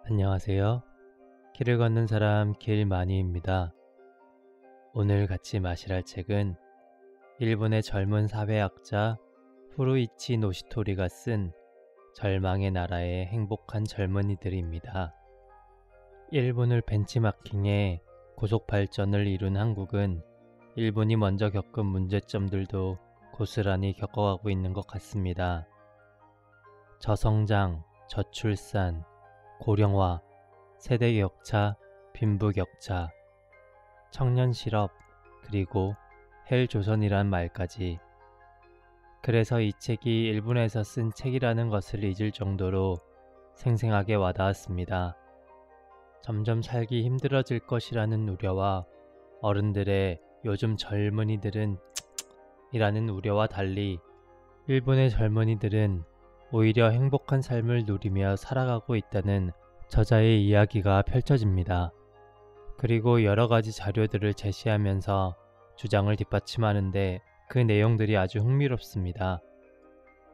안녕하세요. 길을 걷는 사람 길마니입니다. 오늘 같이 마실 책은 일본의 젊은 사회학자 후루이치 노시토리가 쓴 절망의 나라의 행복한 젊은이들입니다. 일본을 벤치마킹해 고속 발전을 이룬 한국은 일본이 먼저 겪은 문제점들도 고스란히 겪어가고 있는 것 같습니다. 저성장, 저출산, 고령화, 세대격차, 빈부격차, 청년실업, 그리고 헬조선이란 말까지. 그래서 이 책이 일본에서 쓴 책이라는 것을 잊을 정도로 생생하게 와닿았습니다. 점점 살기 힘들어질 것이라는 우려와 어른들의 요즘 젊은이들은 이라는 우려와 달리 일본의 젊은이들은 오히려 행복한 삶을 누리며 살아가고 있다는 저자의 이야기가 펼쳐집니다. 그리고 여러 가지 자료들을 제시하면서 주장을 뒷받침하는데 그 내용들이 아주 흥미롭습니다.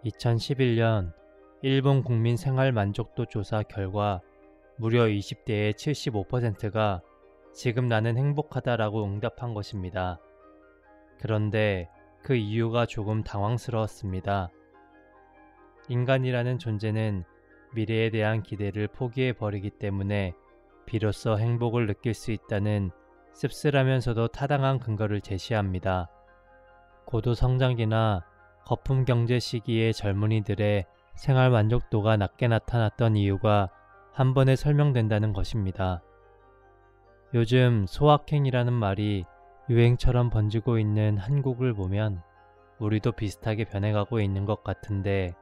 2011년 일본 국민 생활 만족도 조사 결과 무려 20대의 75%가 지금 나는 행복하다라고 응답한 것입니다. 그런데 그 이유가 조금 당황스러웠습니다. 인간이라는 존재는 미래에 대한 기대를 포기해버리기 때문에 비로소 행복을 느낄 수 있다는 씁쓸하면서도 타당한 근거를 제시합니다. 고도 성장기나 거품 경제 시기의 젊은이들의 생활 만족도가 낮게 나타났던 이유가 한 번에 설명된다는 것입니다. 요즘 소확행이라는 말이 유행처럼 번지고 있는 한국을 보면 우리도 비슷하게 변해가고 있는 것 같은데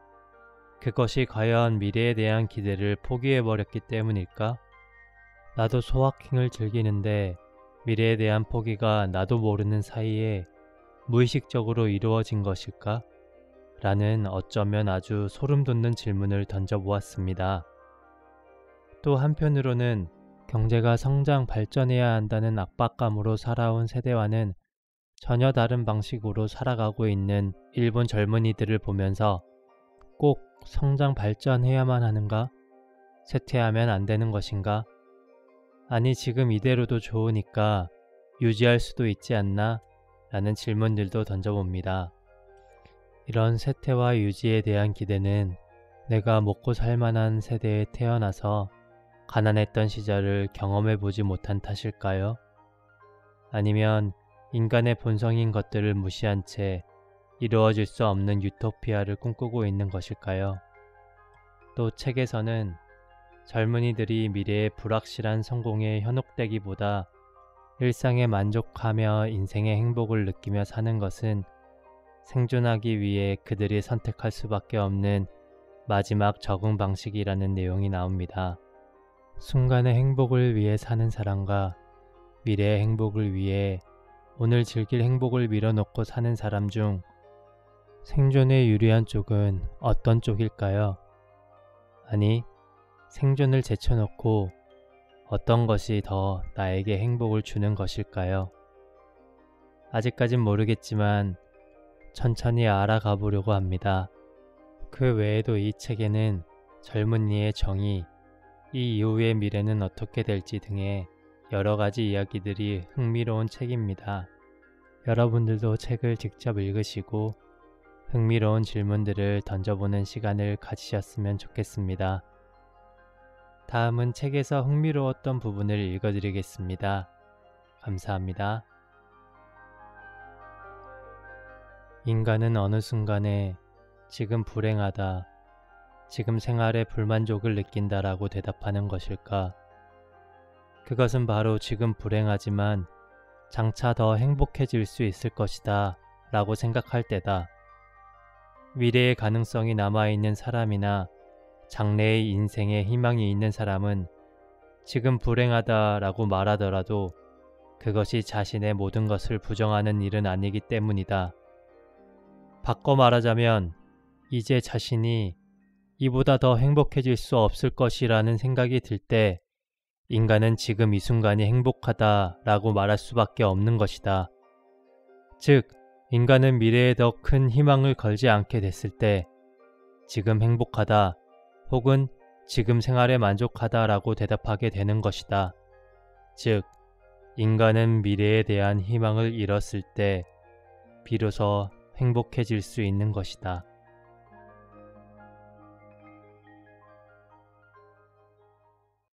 그것이 과연 미래에 대한 기대를 포기해버렸기 때문일까? 나도 소확행을 즐기는데 미래에 대한 포기가 나도 모르는 사이에 무의식적으로 이루어진 것일까? 라는 어쩌면 아주 소름 돋는 질문을 던져보았습니다. 또 한편으로는 경제가 성장 발전해야 한다는 압박감으로 살아온 세대와는 전혀 다른 방식으로 살아가고 있는 일본 젊은이들을 보면서 꼭 성장 발전해야만 하는가? 쇠퇴하면 안 되는 것인가? 아니 지금 이대로도 좋으니까 유지할 수도 있지 않나? 라는 질문들도 던져봅니다. 이런 쇠퇴와 유지에 대한 기대는 내가 먹고 살만한 세대에 태어나서 가난했던 시절을 경험해보지 못한 탓일까요? 아니면 인간의 본성인 것들을 무시한 채 이루어질 수 없는 유토피아를 꿈꾸고 있는 것일까요? 또 책에서는 젊은이들이 미래의 불확실한 성공에 현혹되기보다 일상에 만족하며 인생의 행복을 느끼며 사는 것은 생존하기 위해 그들이 선택할 수밖에 없는 마지막 적응 방식이라는 내용이 나옵니다. 순간의 행복을 위해 사는 사람과 미래의 행복을 위해 오늘 즐길 행복을 밀어놓고 사는 사람 중 생존에 유리한 쪽은 어떤 쪽일까요? 아니, 생존을 제쳐놓고 어떤 것이 더 나에게 행복을 주는 것일까요? 아직까진 모르겠지만 천천히 알아가 보려고 합니다. 그 외에도 이 책에는 젊은이의 정의, 이 이후의 미래는 어떻게 될지 등의 여러 가지 이야기들이 흥미로운 책입니다. 여러분들도 책을 직접 읽으시고 흥미로운 질문들을 던져보는 시간을 가지셨으면 좋겠습니다. 다음은 책에서 흥미로웠던 부분을 읽어드리겠습니다. 감사합니다. 인간은 어느 순간에 지금 불행하다, 지금 생활에 불만족을 느낀다라고 대답하는 것일까? 그것은 바로 지금 불행하지만 장차 더 행복해질 수 있을 것이다 라고 생각할 때다. 미래의 가능성이 남아있는 사람이나 장래의 인생에 희망이 있는 사람은 지금 불행하다라고 말하더라도 그것이 자신의 모든 것을 부정하는 일은 아니기 때문이다. 바꿔 말하자면 이제 자신이 이보다 더 행복해질 수 없을 것이라는 생각이 들 때 인간은 지금 이 순간이 행복하다라고 말할 수밖에 없는 것이다. 즉, 인간은 미래에 더 큰 희망을 걸지 않게 됐을 때 지금 행복하다 혹은 지금 생활에 만족하다라고 대답하게 되는 것이다. 즉, 인간은 미래에 대한 희망을 잃었을 때 비로소 행복해질 수 있는 것이다.